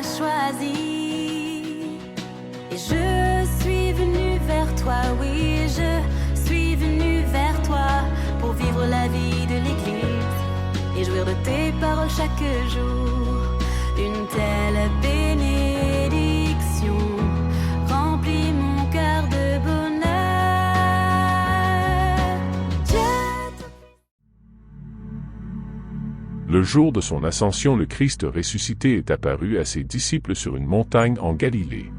choisi. Et je suis venue vers toi, oui, je suis venue vers toi pour vivre la vie de l'Église et jouir de tes paroles chaque jour. Une telle bénédiction remplit mon cœur de bonheur. Le jour de son ascension, le Christ ressuscité est apparu à ses disciples sur une montagne en Galilée.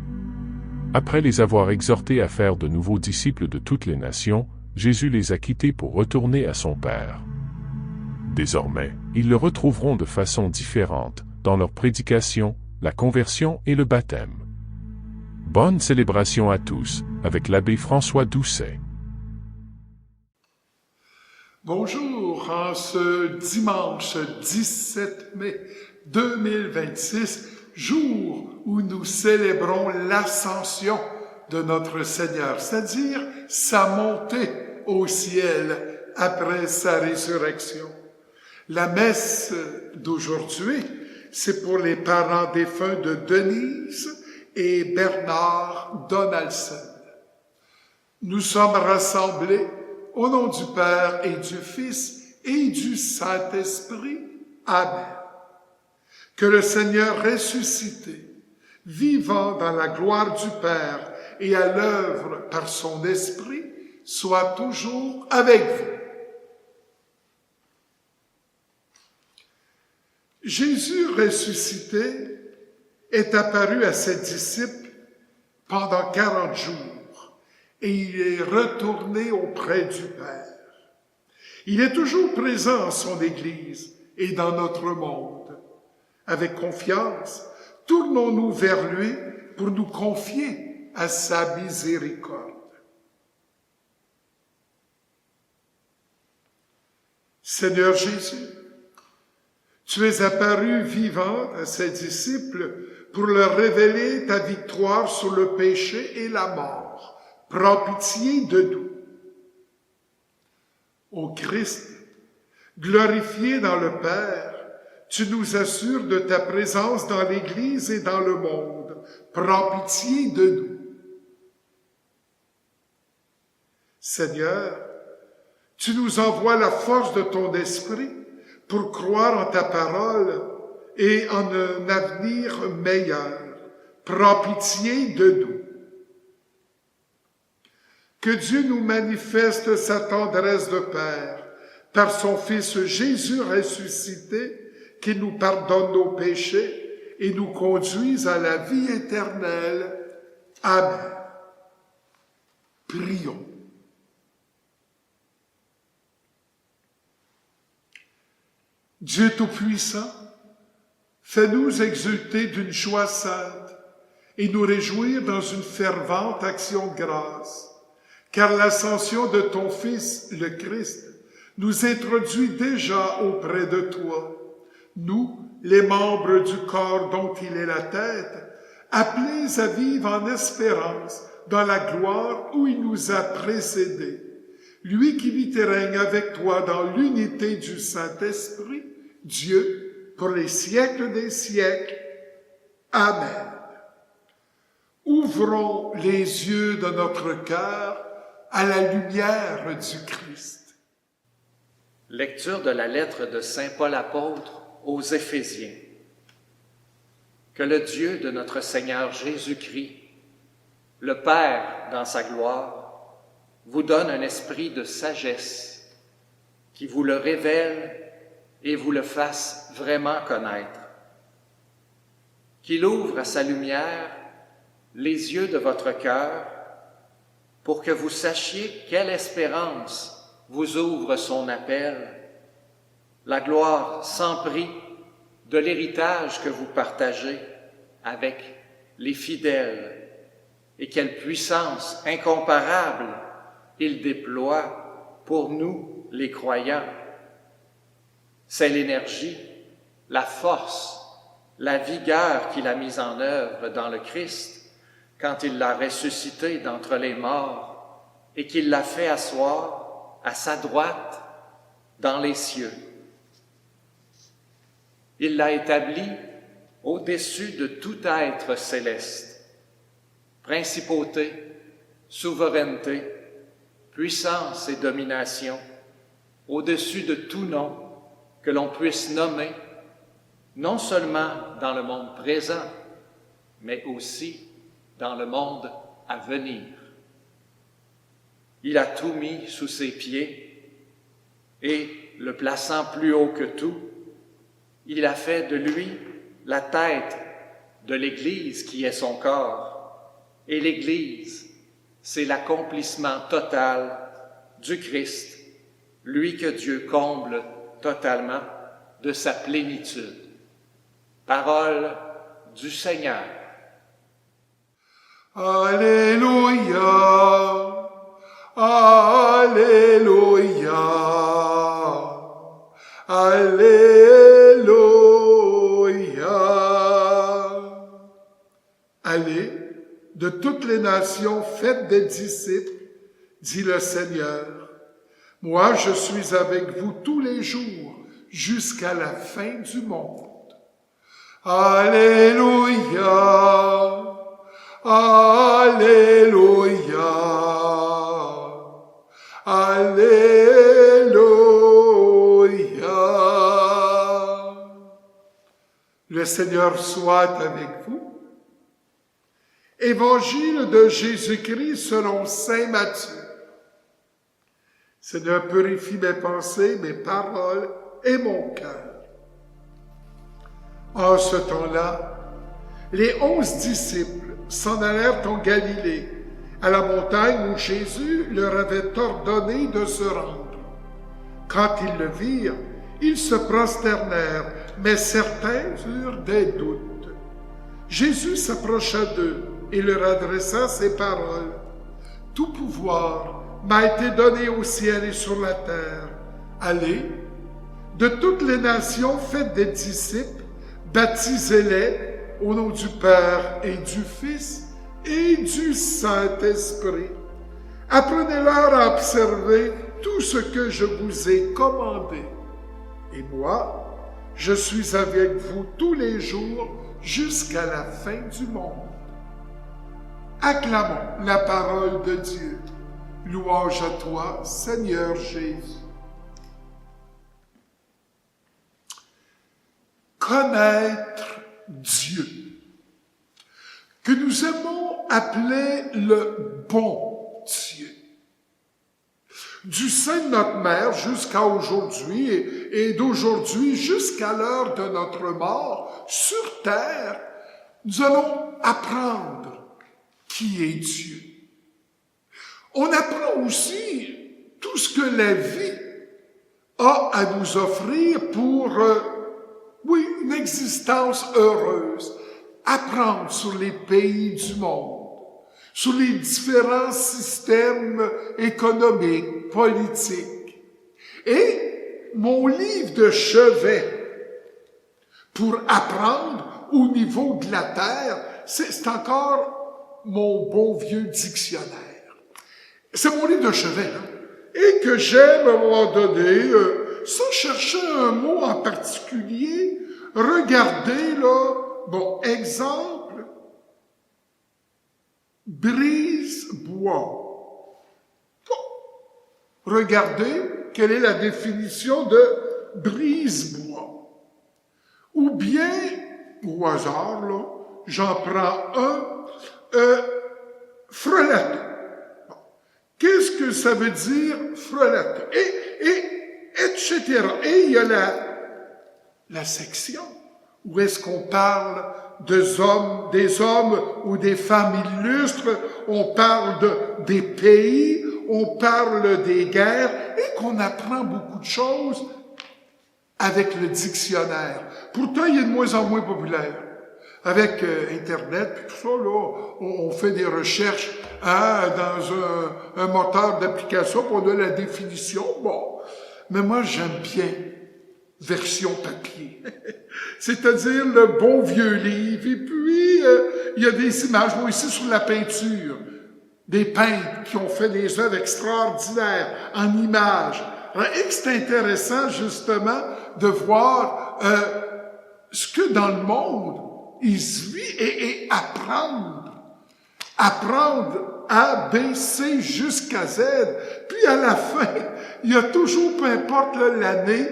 Après les avoir exhortés à faire de nouveaux disciples de toutes les nations, Jésus les a quittés pour retourner à son Père. Désormais, ils le retrouveront de façon différente, dans leur prédication, la conversion et le baptême. Bonne célébration à tous, avec l'abbé François Doucet. Bonjour, en ce dimanche 17 mai 2026, jour où nous célébrons l'ascension de notre Seigneur, c'est-à-dire sa montée au ciel après sa résurrection. La messe d'aujourd'hui, c'est pour les parents défunts de Denise et Bernard Donaldson. Nous sommes rassemblés au nom du Père et du Fils et du Saint-Esprit. Amen. Que le Seigneur ressuscité, vivant dans la gloire du Père et à l'œuvre par son Esprit, soit toujours avec vous. Jésus ressuscité est apparu à ses disciples pendant 40 jours et il est retourné auprès du Père. Il est toujours présent en son Église et dans notre monde. Avec confiance, tournons-nous vers lui pour nous confier à sa miséricorde. Seigneur Jésus, tu es apparu vivant à ses disciples pour leur révéler ta victoire sur le péché et la mort. Prends pitié de nous. Ô Christ, glorifié dans le Père, tu nous assures de ta présence dans l'Église et dans le monde. Prends pitié de nous. Seigneur, tu nous envoies la force de ton esprit pour croire en ta parole et en un avenir meilleur. Prends pitié de nous. Que Dieu nous manifeste sa tendresse de Père par son Fils Jésus ressuscité, qui nous pardonne nos péchés et nous conduise à la vie éternelle. Amen. Prions. Dieu Tout-Puissant, fais-nous exulter d'une joie sainte et nous réjouir dans une fervente action de grâce, car l'ascension de ton Fils, le Christ, nous introduit déjà auprès de toi. Nous, les membres du corps dont il est la tête, appelés à vivre en espérance dans la gloire où il nous a précédés. Lui qui vit et règne avec toi dans l'unité du Saint-Esprit, Dieu, pour les siècles des siècles. Amen. Ouvrons les yeux de notre cœur à la lumière du Christ. Lecture de la lettre de Saint Paul apôtre aux Éphésiens. Que le Dieu de notre Seigneur Jésus-Christ, le Père dans sa gloire, vous donne un esprit de sagesse qui vous le révèle et vous le fasse vraiment connaître. Qu'il ouvre à sa lumière les yeux de votre cœur pour que vous sachiez quelle espérance vous ouvre son appel, la gloire sans prix de l'héritage que vous partagez avec les fidèles et quelle puissance incomparable il déploie pour nous, les croyants. C'est l'énergie, la force, la vigueur qu'il a mise en œuvre dans le Christ quand il l'a ressuscité d'entre les morts et qu'il l'a fait asseoir à sa droite dans les cieux. Il l'a établi au-dessus de tout être céleste, principauté, souveraineté, puissance et domination, au-dessus de tout nom que l'on puisse nommer, non seulement dans le monde présent, mais aussi dans le monde à venir. Il a tout mis sous ses pieds et, le plaçant plus haut que tout, il a fait de lui la tête de l'Église qui est son corps. Et l'Église, c'est l'accomplissement total du Christ, lui que Dieu comble totalement de sa plénitude. Parole du Seigneur. Alléluia, Alléluia, Alléluia. Allez, de toutes les nations, faites des disciples, dit le Seigneur. Moi, je suis avec vous tous les jours, jusqu'à la fin du monde. Alléluia, Alléluia, Alléluia. Le Seigneur soit avec vous. Évangile de Jésus-Christ selon saint Matthieu. Seigneur, purifie mes pensées, mes paroles et mon cœur. En ce temps-là, les 11 disciples s'en allèrent en Galilée, à la montagne où Jésus leur avait ordonné de se rendre. Quand ils le virent, ils se prosternèrent, mais certains eurent des doutes. Jésus s'approcha d'eux et leur adressa ces paroles. « Tout pouvoir m'a été donné au ciel et sur la terre. Allez, de toutes les nations, faites des disciples, baptisez-les au nom du Père et du Fils et du Saint-Esprit. Apprenez-leur à observer tout ce que je vous ai commandé. Et moi, je suis avec vous tous les jours jusqu'à la fin du monde. » Acclamons la parole de Dieu. Louange à toi, Seigneur Jésus. Connaître Dieu, que nous aimons appeler le bon Dieu. Du sein de notre mère jusqu'à aujourd'hui et d'aujourd'hui jusqu'à l'heure de notre mort sur terre, nous allons apprendre qui est Dieu. On apprend aussi tout ce que la vie a à nous offrir pour, une existence heureuse. Apprendre sur les pays du monde, sur les différents systèmes économiques, politiques. Et mon livre de chevet pour apprendre au niveau de la terre, c'est encore mon bon vieux dictionnaire. C'est mon livre de chevet, et que j'aime à un moment donné, sans chercher un mot en particulier, regarder, exemple, brise-bois. Regardez quelle est la définition de brise-bois. Ou bien, au hasard, j'en prends un, frelater. Qu'est-ce que ça veut dire frelater? Etc. Et il y a la section où est-ce qu'on parle des hommes ou des femmes illustres, on parle des pays, on parle des guerres, et qu'on apprend beaucoup de choses avec le dictionnaire. Pourtant, il est de moins en moins populaire. Avec Internet, puis tout ça, on fait des recherches dans un moteur d'application, puis on a la définition. Bon, mais moi, j'aime bien version papier, c'est-à-dire le bon vieux livre. Et puis, il y a des images, moi ici sur la peinture, des peintres qui ont fait des œuvres extraordinaires en images. Et c'est intéressant, justement, de voir ce que dans le monde, il suit et apprendre. Apprendre A, B, C jusqu'à Z. Puis à la fin, il y a toujours, peu importe l'année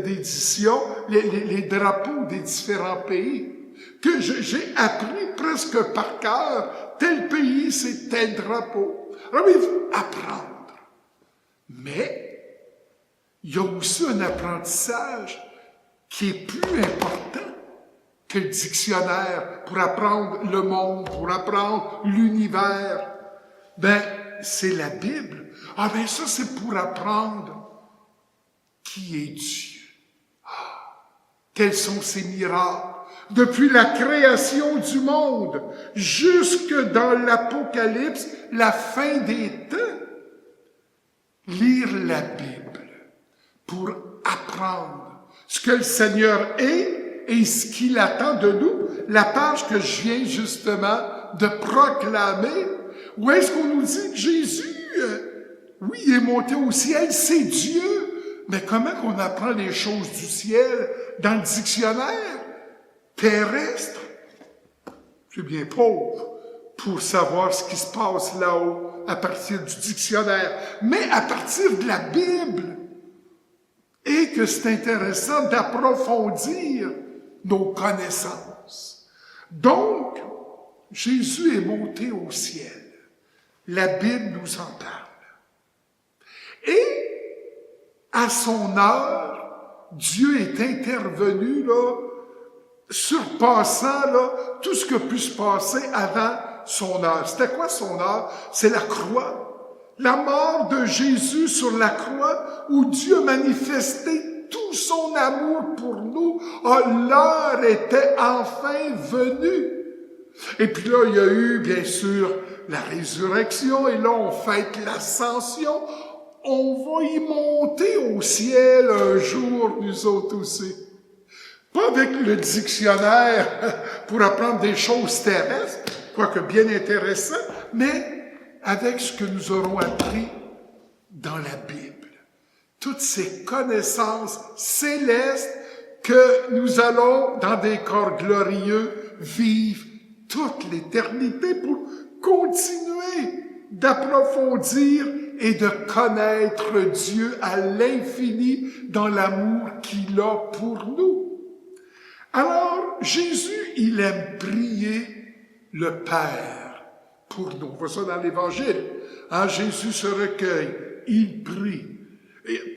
d'édition, les drapeaux des différents pays, que j'ai appris presque par cœur. Tel pays, c'est tel drapeau. Alors, il faut apprendre. Mais, il y a aussi un apprentissage qui est plus important que le dictionnaire pour apprendre le monde, pour apprendre l'univers. Ben, c'est la Bible. Ah ben ça, c'est pour apprendre qui est Dieu. Ah, quels sont ses miracles. Depuis la création du monde jusque dans l'Apocalypse, la fin des temps. Lire la Bible pour apprendre ce que le Seigneur est et ce qu'il attend de nous. La page que je viens justement de proclamer, où est-ce qu'on nous dit que Jésus, oui, il est monté au ciel, c'est Dieu, mais comment qu'on apprend les choses du ciel dans le dictionnaire terrestre? C'est bien pauvre pour savoir ce qui se passe là-haut à partir du dictionnaire, mais à partir de la Bible. Et que c'est intéressant d'approfondir nos connaissances. Donc, Jésus est monté au ciel. La Bible nous en parle. Et, à son heure, Dieu est intervenu, là, surpassant, là, tout ce que pu se passer avant son heure. C'était quoi son heure? C'est la croix. La mort de Jésus sur la croix, où Dieu manifestait tout son amour pour nous. Ah, l'heure était enfin venue. Et puis là, il y a eu, bien sûr, la résurrection, et là, on fête l'ascension. On va y monter au ciel un jour, nous autres aussi. Pas avec le dictionnaire pour apprendre des choses terrestres, quoique bien intéressant, mais avec ce que nous aurons appris dans la Bible. Toutes ces connaissances célestes que nous allons, dans des corps glorieux, vivre toute l'éternité pour continuer d'approfondir et de connaître Dieu à l'infini dans l'amour qu'il a pour nous. Alors, Jésus, il aime prier le Père pour nous. On voit ça dans l'Évangile. Hein, Jésus se recueille, il prie.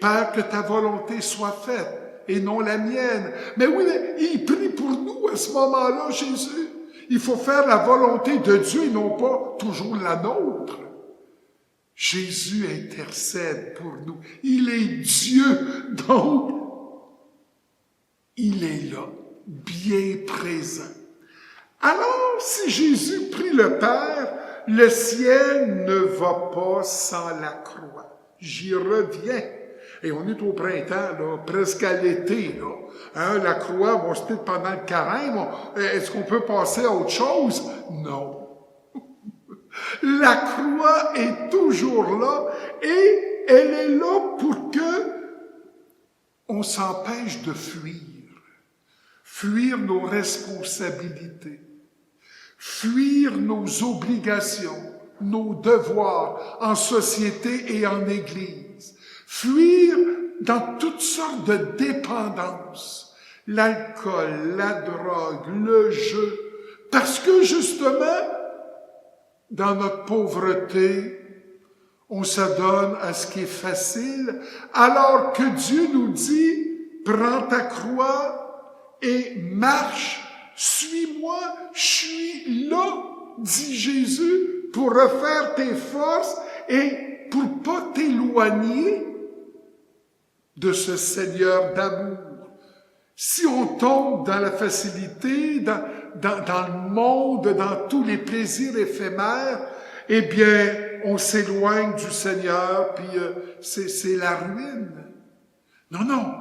Père, que ta volonté soit faite et non la mienne. Mais oui, mais il prie pour nous à ce moment-là, Jésus. Il faut faire la volonté de Dieu et non pas toujours la nôtre. Jésus intercède pour nous. Il est Dieu, donc il est là, bien présent. Alors, si Jésus prie le Père, le ciel ne va pas sans la croix. J'y reviens. Et on est au printemps, là, presque à l'été, là. Hein, la croix, bon, c'était pendant le carême. Est-ce qu'on peut passer à autre chose? Non. La croix est toujours là et elle est là pour que on s'empêche de fuir. Fuir nos responsabilités. Fuir nos obligations, nos devoirs en société et en Église. Fuir dans toutes sortes de dépendances. L'alcool, la drogue, le jeu. Parce que justement, dans notre pauvreté, on s'adonne à ce qui est facile, alors que Dieu nous dit, prends ta croix et marche, suis-moi, je suis là, dit Jésus, pour refaire tes forces et pour pas t'éloigner de ce Seigneur d'amour. Si on tombe dans la facilité, dans le monde, dans tous les plaisirs éphémères, eh bien, on s'éloigne du Seigneur, puis c'est la ruine. Non, non.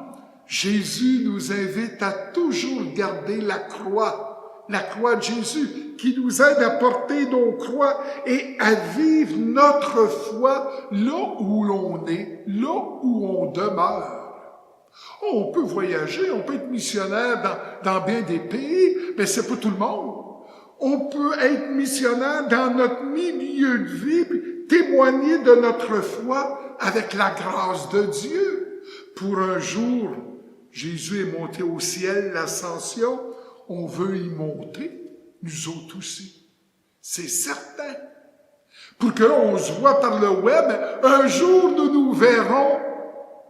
Jésus nous invite à toujours garder la croix de Jésus, qui nous aide à porter nos croix et à vivre notre foi là où l'on est, là où on demeure. On peut voyager, on peut être missionnaire dans bien des pays, mais c'est pas tout le monde. On peut être missionnaire dans notre milieu de vie, puis témoigner de notre foi avec la grâce de Dieu. Pour un jour, Jésus est monté au ciel, l'ascension, on veut y monter, nous autres aussi. C'est certain. Pour qu'on se voit par le web, un jour nous nous verrons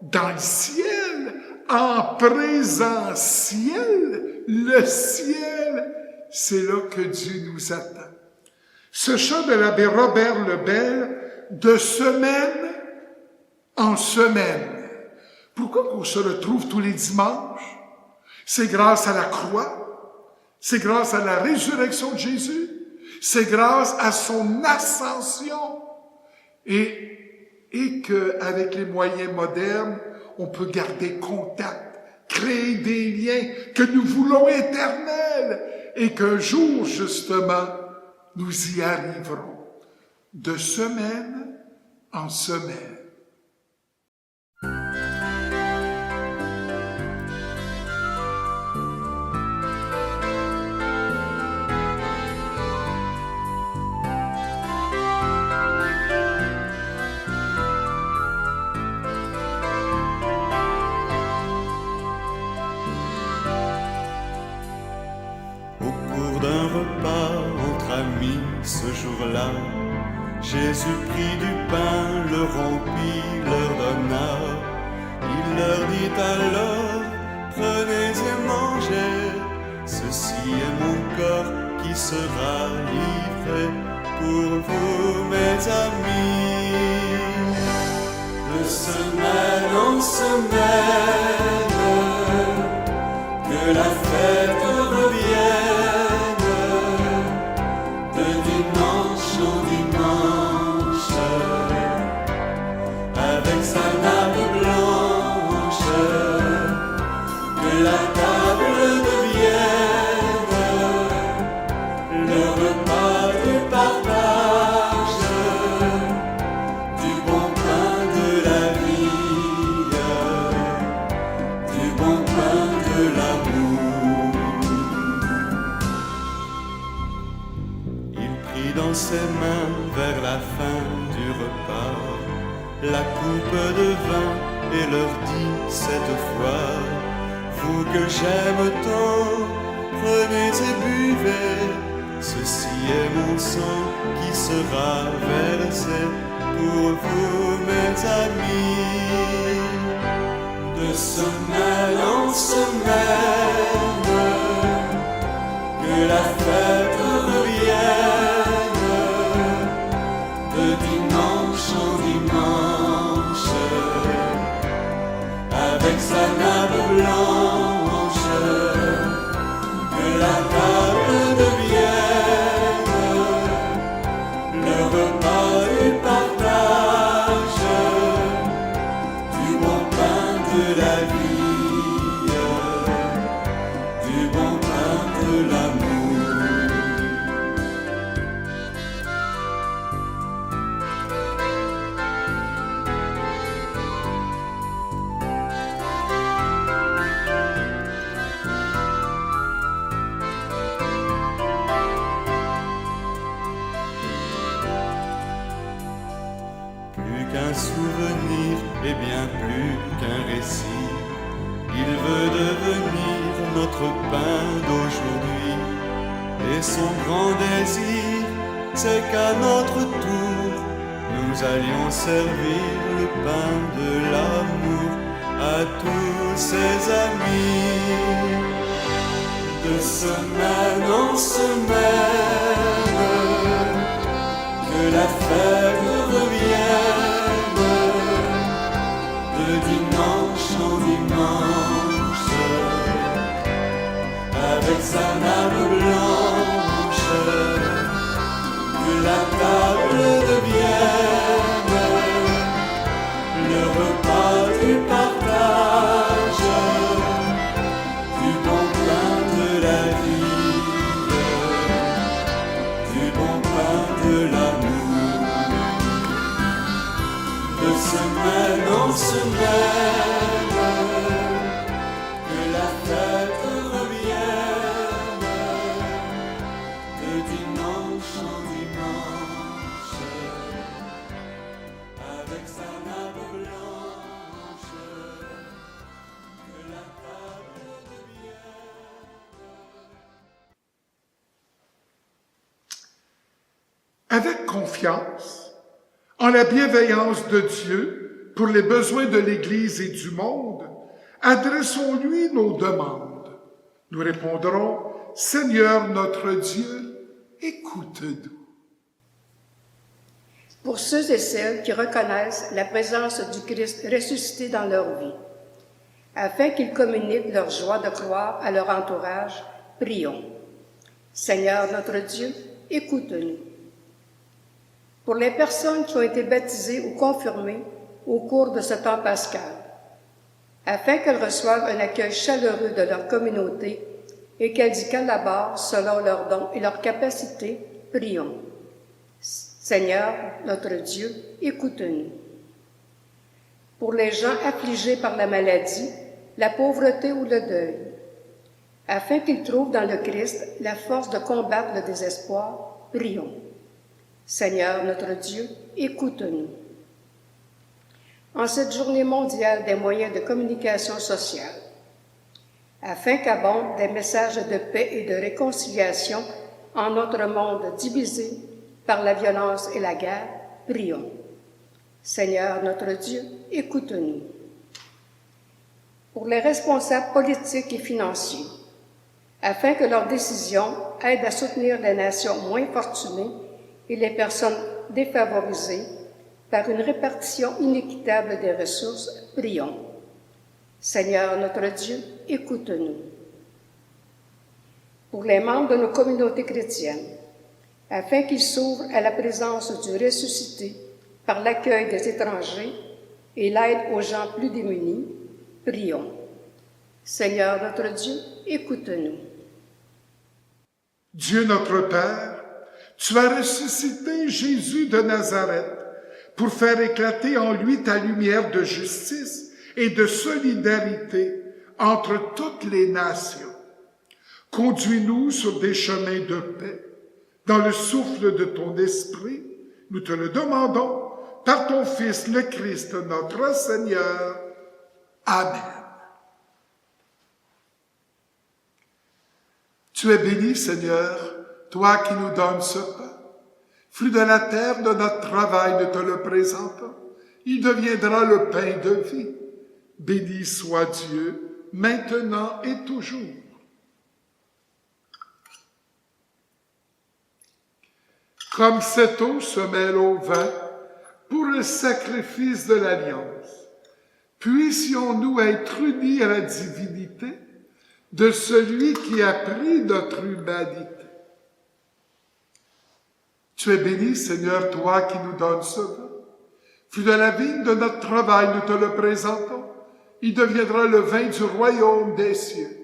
dans le ciel, en présentiel, le ciel. C'est là que Dieu nous attend. Ce chant de l'abbé Robert Lebel, de semaine en semaine. Pourquoi qu'on se retrouve tous les dimanches? C'est grâce à la croix, c'est grâce à la résurrection de Jésus, c'est grâce à son ascension. Et qu'avec les moyens modernes, on peut garder contact, créer des liens que nous voulons éternels, et qu'un jour, justement, nous y arriverons, de semaine en semaine. Ce jour-là, Jésus prit du pain, le rompit, leur donna. Il leur dit alors, prenez et mangez, ceci est mon corps qui sera livré pour vous, mes amis. De semaine en semaine, que la fête revienne. Avec sa nappe blanche, que la table devienne le repas du partage, du bon pain de la vie, du bon pain de l'amour. Il prit dans ses mains vers la fin du repas la coupe de vin et leur dit cette fois, vous que j'aime tant, prenez et buvez, ceci est mon sang qui sera versé pour vous, mes amis. De semaine en semaine, que la fête revienne, de dimanche en dimanche, avec sa nappe blanche, que la table devienne le repas du partage, du bon pain de la vie, du bon pain de l'amour. Qu'un souvenir et bien plus qu'un récit, il veut devenir notre pain d'aujourd'hui. Et son grand désir, c'est qu'à notre tour, nous allions servir le pain de l'amour à tous ses amis. De semaine en semaine, que la fête revienne, de dimanche en dimanche, avec sa nappe blanche, que la table devienne le repas du partage, du bon pain de la vie, du bon pain de l'amour. De semaine en semaine, confiance en la bienveillance de Dieu pour les besoins de l'Église et du monde, adressons-lui nos demandes. Nous répondrons, Seigneur notre Dieu, écoute-nous. Pour ceux et celles qui reconnaissent la présence du Christ ressuscité dans leur vie, afin qu'ils communiquent leur joie de croire à leur entourage, prions. Seigneur notre Dieu, écoute-nous. Pour les personnes qui ont été baptisées ou confirmées au cours de ce temps pascal, afin qu'elles reçoivent un accueil chaleureux de leur communauté et qu'elles y collaborent selon leurs dons et leurs capacités, prions. Seigneur, notre Dieu, écoute-nous. Pour les gens affligés par la maladie, la pauvreté ou le deuil, afin qu'ils trouvent dans le Christ la force de combattre le désespoir, prions. Seigneur, notre Dieu, écoute-nous. En cette journée mondiale des moyens de communication sociale, afin qu'abondent des messages de paix et de réconciliation en notre monde divisé par la violence et la guerre, prions. Seigneur notre Dieu, écoute-nous. Pour les responsables politiques et financiers, afin que leurs décisions aident à soutenir les nations moins fortunées et les personnes défavorisées par une répartition inéquitable des ressources, prions. Seigneur notre Dieu, écoute-nous. Pour les membres de nos communautés chrétiennes, afin qu'ils s'ouvrent à la présence du ressuscité par l'accueil des étrangers et l'aide aux gens plus démunis, prions. Seigneur notre Dieu, écoute-nous. Dieu notre Père, tu as ressuscité Jésus de Nazareth pour faire éclater en lui ta lumière de justice et de solidarité entre toutes les nations. Conduis-nous sur des chemins de paix. Dans le souffle de ton esprit, nous te le demandons par ton Fils, le Christ, notre Seigneur. Amen. Tu es béni, Seigneur, toi qui nous donnes ce pain. Fruit de la terre de notre travail, nous te le présentons. Il deviendra le pain de vie. Béni soit Dieu, maintenant et toujours. Comme cette eau se mêle au vin pour le sacrifice de l'alliance, puissions-nous être unis à la divinité de celui qui a pris notre humanité. Tu es béni, Seigneur, toi qui nous donnes ce vin. Fruit de la vigne de notre travail, nous te le présentons. Il deviendra le vin du royaume des cieux.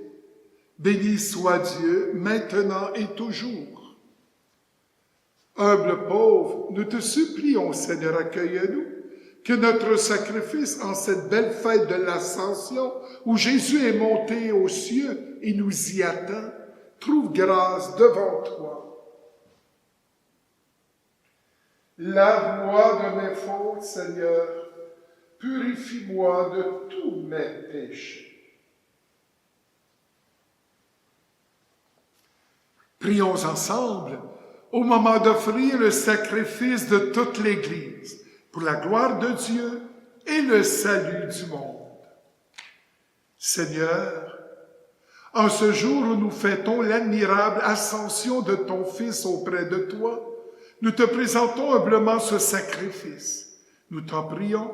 Béni soit Dieu, maintenant et toujours. Humble pauvre, nous te supplions, Seigneur, accueille-nous, que notre sacrifice en cette belle fête de l'Ascension, où Jésus est monté aux cieux et nous y attend, trouve grâce devant toi. Lave-moi de mes fautes, Seigneur, purifie-moi de tous mes péchés. Prions ensemble au moment d'offrir le sacrifice de toute l'Église pour la gloire de Dieu et le salut du monde. Seigneur, en ce jour où nous fêtons l'admirable ascension de ton Fils auprès de toi, nous te présentons humblement ce sacrifice. Nous t'en prions,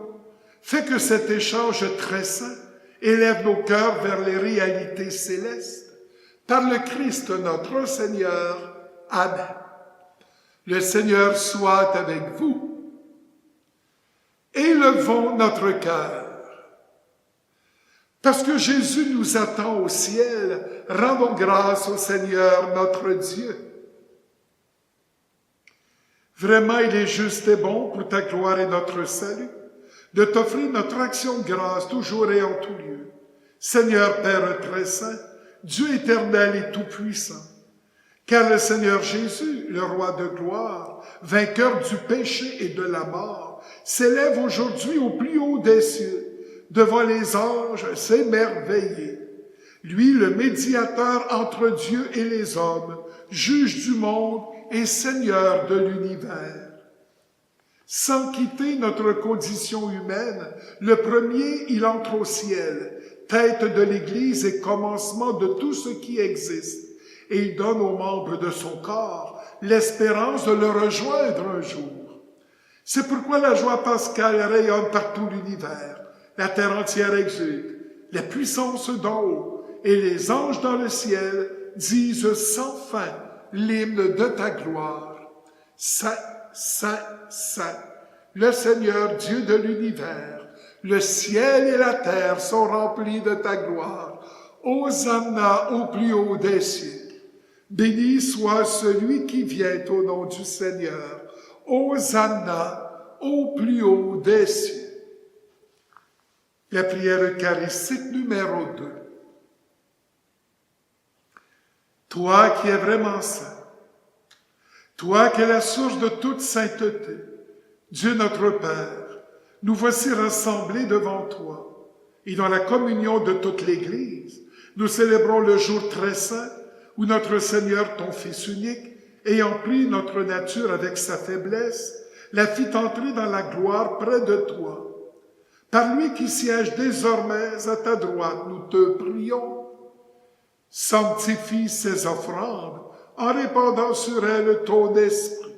fais que cet échange très saint élève nos cœurs vers les réalités célestes. Par le Christ notre Seigneur. Amen. Le Seigneur soit avec vous. Élevons notre cœur. Parce que Jésus nous attend au ciel, rendons grâce au Seigneur notre Dieu. Vraiment, il est juste et bon pour ta gloire et notre salut, de t'offrir notre action de grâce toujours et en tout lieu. Seigneur Père très saint, Dieu éternel et tout-puissant, car le Seigneur Jésus, le roi de gloire, vainqueur du péché et de la mort, s'élève aujourd'hui au plus haut des cieux, devant les anges s'émerveiller. Lui, le médiateur entre Dieu et les hommes, juge du monde et Seigneur de l'univers. Sans quitter notre condition humaine, le premier, il entre au ciel, tête de l'Église et commencement de tout ce qui existe, et il donne aux membres de son corps l'espérance de le rejoindre un jour. C'est pourquoi la joie pascale rayonne par tout l'univers, la terre entière exulte, les puissances d'en haut et les anges dans le ciel disent sans fin l'hymne de ta gloire. Saint, Saint, Saint, le Seigneur Dieu de l'univers, le ciel et la terre sont remplis de ta gloire. Hosanna au plus haut des cieux. Béni soit celui qui vient au nom du Seigneur. Hosanna au plus haut des cieux. La prière eucharistique numéro 2. Toi qui es vraiment saint, toi qui es la source de toute sainteté, Dieu notre Père, nous voici rassemblés devant toi, et dans la communion de toute l'Église, nous célébrons le jour très saint où notre Seigneur, ton Fils unique, ayant pris notre nature avec sa faiblesse, la fit entrer dans la gloire près de toi. Par lui qui siège désormais à ta droite, nous te prions. Sanctifie ces offrandes en répandant sur elles ton esprit,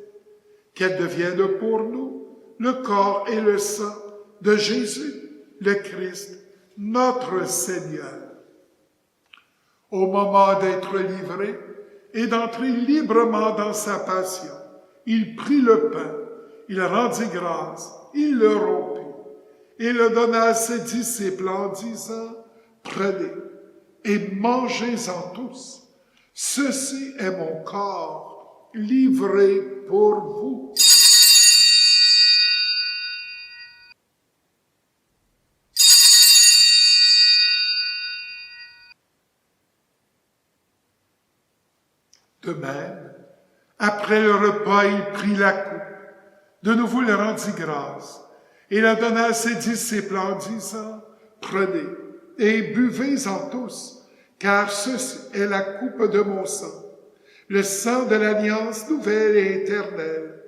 qu'elles deviennent pour nous le corps et le sang de Jésus, le Christ, notre Seigneur. Au moment d'être livré et d'entrer librement dans sa passion, il prit le pain, il rendit grâce, il le rompit et le donna à ses disciples en disant, « Prenez et mangez-en tous. Ceci est mon corps livré pour vous. » De même, après le repas, il prit la coupe, de nouveau il rendit grâce, et la donna à ses disciples en disant, « Prenez et buvez-en tous, car ceci est la coupe de mon sang, le sang de l'alliance nouvelle et éternelle,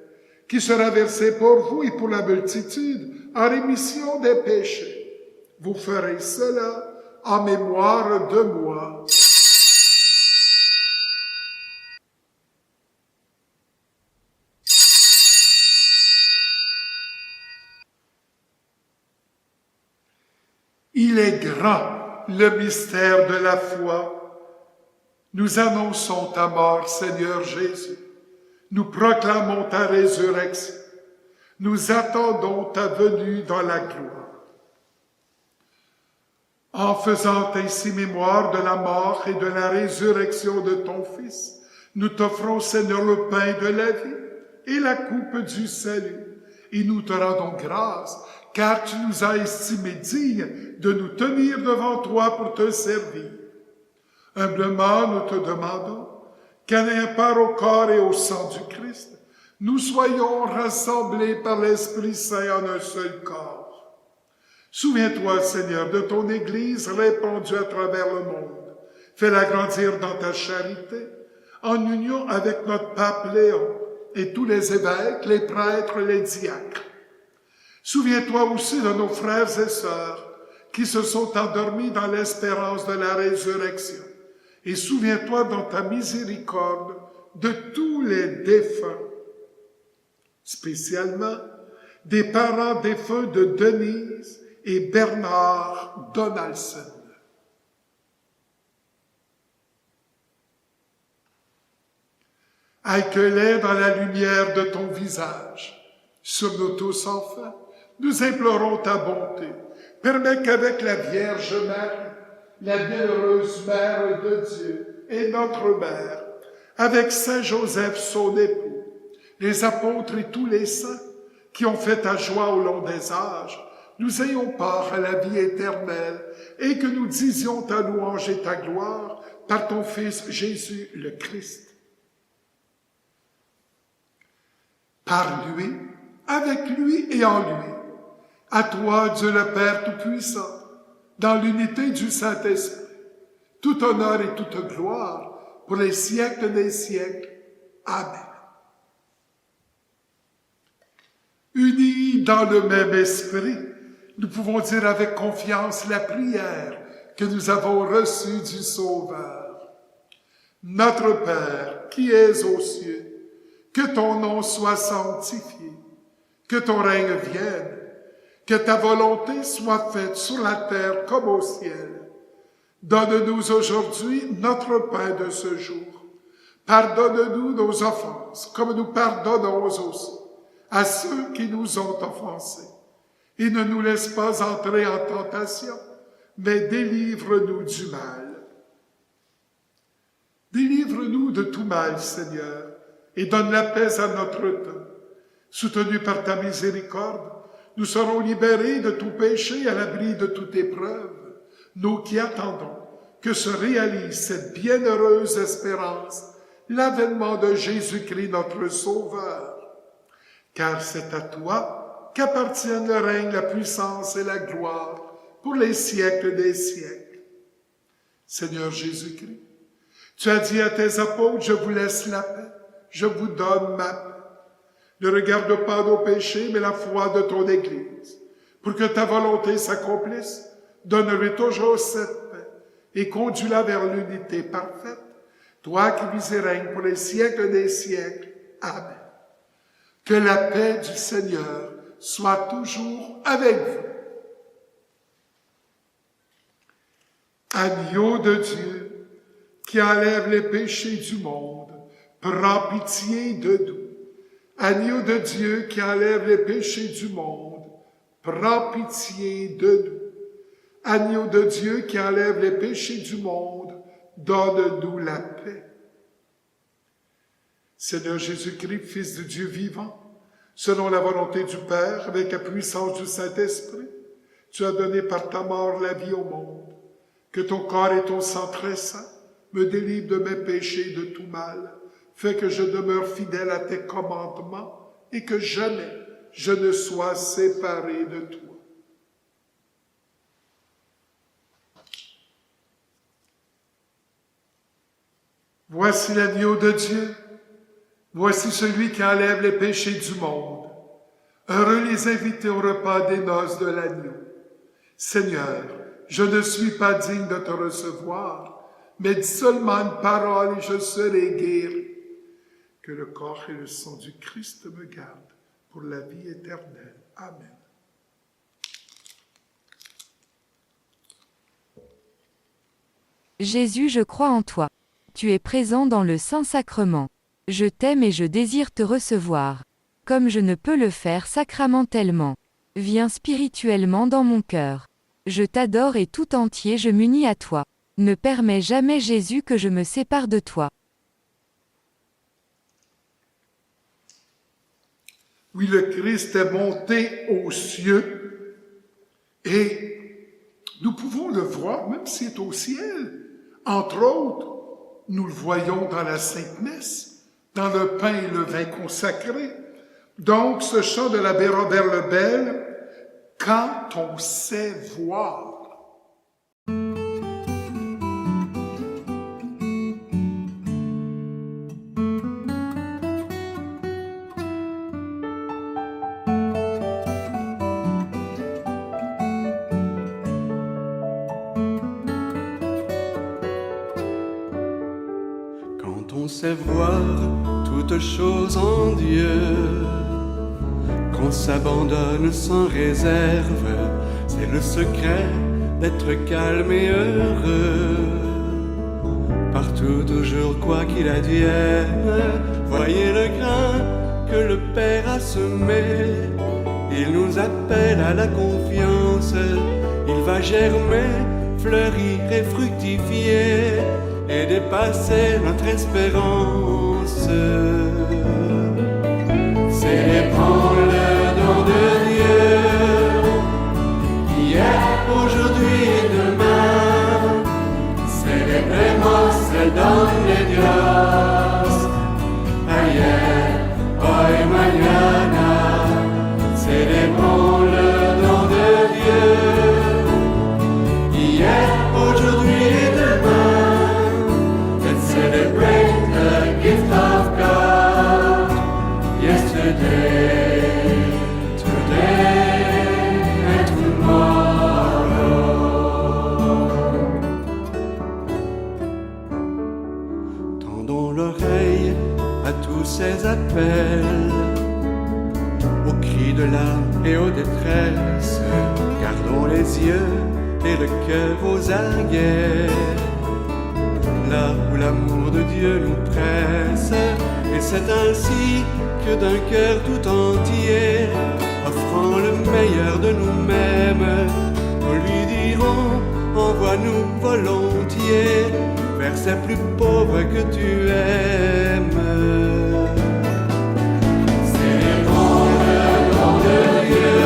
qui sera versé pour vous et pour la multitude en rémission des péchés. Vous ferez cela en mémoire de moi. » Il est grand, le mystère de la foi. Nous annonçons ta mort, Seigneur Jésus. Nous proclamons ta résurrection. Nous attendons ta venue dans la gloire. En faisant ainsi mémoire de la mort et de la résurrection de ton Fils, nous t'offrons, Seigneur, le pain de la vie et la coupe du salut. Et nous te rendons grâce, car tu nous as estimés dignes de nous tenir devant toi pour te servir. Humblement, nous te demandons qu'en ayant part au corps et au sang du Christ, nous soyons rassemblés par l'Esprit Saint en un seul corps. Souviens-toi, Seigneur, de ton Église répandue à travers le monde. Fais-la grandir dans ta charité, en union avec notre pape Léon et tous les évêques, les prêtres, les diacres. Souviens-toi aussi de nos frères et sœurs qui se sont endormis dans l'espérance de la résurrection. Et souviens-toi dans ta miséricorde de tous les défunts, spécialement des parents défunts de Denise et Bernard Donaldson. Accueille-les dans la lumière de ton visage. Sur nous tous, enfin, nous implorons ta bonté. Permets qu'avec la Vierge Marie, la bienheureuse Mère de Dieu et notre Mère, avec Saint Joseph, son époux, les apôtres et tous les saints qui ont fait ta joie au long des âges, nous ayons part à la vie éternelle et que nous disions ta louange et ta gloire par ton Fils Jésus le Christ. Par lui, avec lui et en lui, à toi, Dieu le Père Tout-Puissant, dans l'unité du Saint-Esprit, tout honneur et toute gloire pour les siècles des siècles. Amen. Unis dans le même esprit, nous pouvons dire avec confiance la prière que nous avons reçue du Sauveur. Notre Père, qui es aux cieux, que ton nom soit sanctifié, que ton règne vienne, que ta volonté soit faite sur la terre comme au ciel. Donne-nous aujourd'hui notre pain de ce jour. Pardonne-nous nos offenses, comme nous pardonnons aussi à ceux qui nous ont offensés. Et ne nous laisse pas entrer en tentation, mais délivre-nous du mal. Délivre-nous de tout mal, Seigneur, et donne la paix à notre temps. Soutenus par ta miséricorde, nous serons libérés de tout péché à l'abri de toute épreuve, nous qui attendons que se réalise cette bienheureuse espérance, l'avènement de Jésus-Christ notre Sauveur. Car c'est à toi qu'appartiennent le règne, la puissance et la gloire pour les siècles des siècles. Seigneur Jésus-Christ, tu as dit à tes apôtres, je vous laisse la paix, je vous donne ma paix. Ne regarde pas nos péchés, mais la foi de ton Église. Pour que ta volonté s'accomplisse, donne-lui toujours cette paix et conduis-la vers l'unité parfaite, toi qui vis et règnes pour les siècles des siècles. Amen. Que la paix du Seigneur soit toujours avec vous. Agneau de Dieu, qui enlève les péchés du monde, prends pitié de nous. Agneau de Dieu qui enlève les péchés du monde, prends pitié de nous. Agneau de Dieu qui enlève les péchés du monde, donne-nous la paix. Seigneur Jésus-Christ, Fils de Dieu vivant, selon la volonté du Père, avec la puissance du Saint-Esprit, tu as donné par ta mort la vie au monde. Que ton corps et ton sang très saint me délivrent de mes péchés et de tout mal. Fais que je demeure fidèle à tes commandements et que jamais je ne sois séparé de toi. Voici l'agneau de Dieu. Voici celui qui enlève les péchés du monde. Heureux les invités au repas des noces de l'agneau. Seigneur, je ne suis pas digne de te recevoir, mais dis seulement une parole et je serai guéri. Que le corps et le sang du Christ me gardent pour la vie éternelle. Amen. Jésus, je crois en toi. Tu es présent dans le Saint-Sacrement. Je t'aime et je désire te recevoir. Comme je ne peux le faire sacramentellement. Viens spirituellement dans mon cœur. Je t'adore et tout entier je m'unis à toi. Ne permets jamais, Jésus, que je me sépare de toi. Oui, le Christ est monté aux cieux et nous pouvons le voir, même s'il est au ciel. Entre autres, nous le voyons dans la Sainte Messe, dans le pain et le vin consacré. Donc, ce chant de l'abbé Robert Lebel, « Quand on sait voir ». Quand on sait voir toutes choses en Dieu, qu'on s'abandonne sans réserve, c'est le secret d'être calme et heureux. Partout, toujours, quoi qu'il advienne, voyez le grain que le Père a semé. Il nous appelle à la confiance, il va germer, fleurir et fructifier, et dépasser notre espérance. Célébrons le nom de Dieu, hier, aujourd'hui et demain. Celebremos el don de Dios, ayer, hoy, mañana. Célébrons le nom de Dieu, hier, aujourd'hui et demain. Let's celebrate the gift of God yesterday. appels, aux cris de l'âme et aux détresses. Gardons les yeux et le cœur aux aguets, là où l'amour de Dieu nous presse. Et c'est ainsi que d'un cœur tout entier, offrant le meilleur de nous-mêmes, nous lui dirons, envoie-nous volontiers vers ces plus pauvres que tu aimes. Célébrons le nom de Dieu,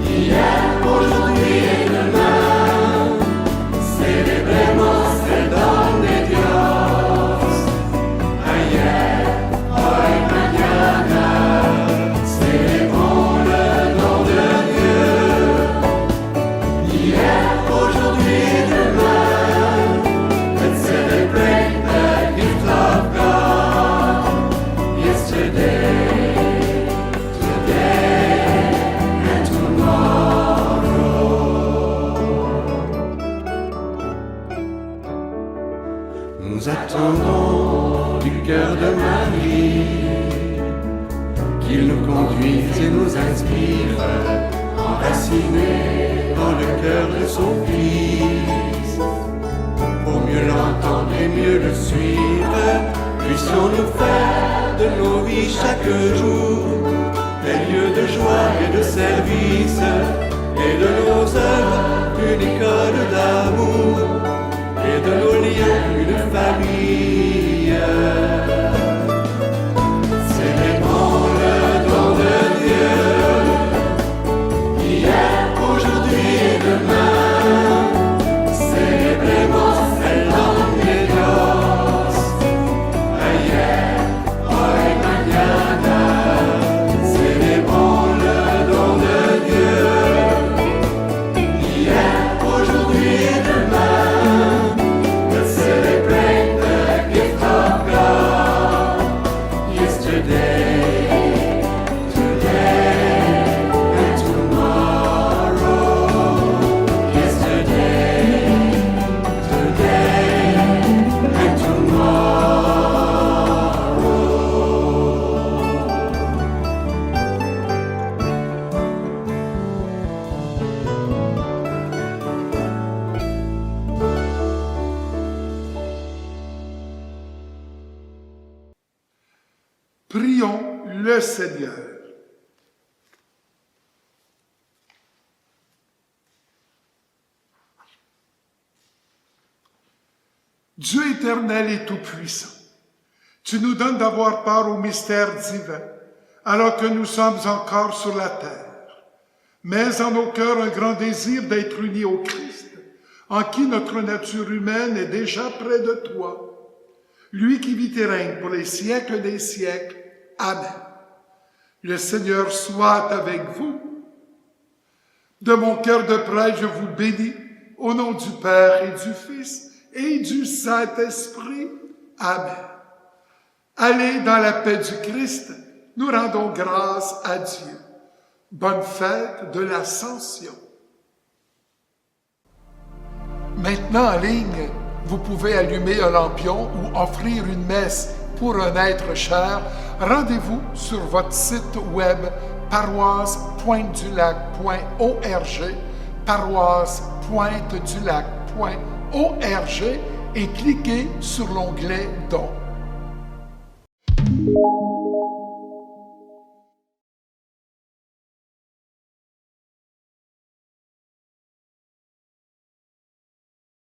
hier, aujourd'hui et demain. Célébremos el don de Dios, ayer, hoy, mañana. Célébrons le nom de Dieu, hier, aujourd'hui et demain. Let's celebrate the gift of God, yesterday, today, and tomorrow. Nous attendons du cœur de Marie qu'il nous conduise et nous inspire, enracinés dans le cœur de son Fils. Pour mieux l'entendre et mieux le suivre, puissions-nous faire de nos vies chaque jour des lieux de joie et de service, et de nos œuvres une école d'amour, et de nos liens une famille. Célébrons le don de Dieu, hier, aujourd'hui et demain. Celebremos el don de Dios, ayer, hoy, mañana. Célébrons le don de Dieu, hier, aujourd'hui et demain. Let's celebrate the gift of God, yesterday, today, and tomorrow. Yesterday, today, and tomorrow. Prions le Seigneur. Dieu éternel et tout-puissant, tu nous donnes d'avoir part au mystère divin, alors que nous sommes encore sur la terre. Mais en nos cœurs un grand désir d'être unis au Christ, en qui notre nature humaine est déjà près de toi. Lui qui vit et règne pour les siècles des siècles. Amen. Le Seigneur soit avec vous. De mon cœur de prêtre, je vous bénis, au nom du Père et du Fils et du Saint-Esprit. Amen. Allez dans la paix du Christ, nous rendons grâce à Dieu. Bonne fête de l'Ascension. Maintenant en ligne, vous pouvez allumer un lampion ou offrir une messe pour un être cher. Rendez-vous sur votre site web paroisse-pointe-du-lac.org, paroisse-pointe-du-lac.org et cliquez sur l'onglet Dons.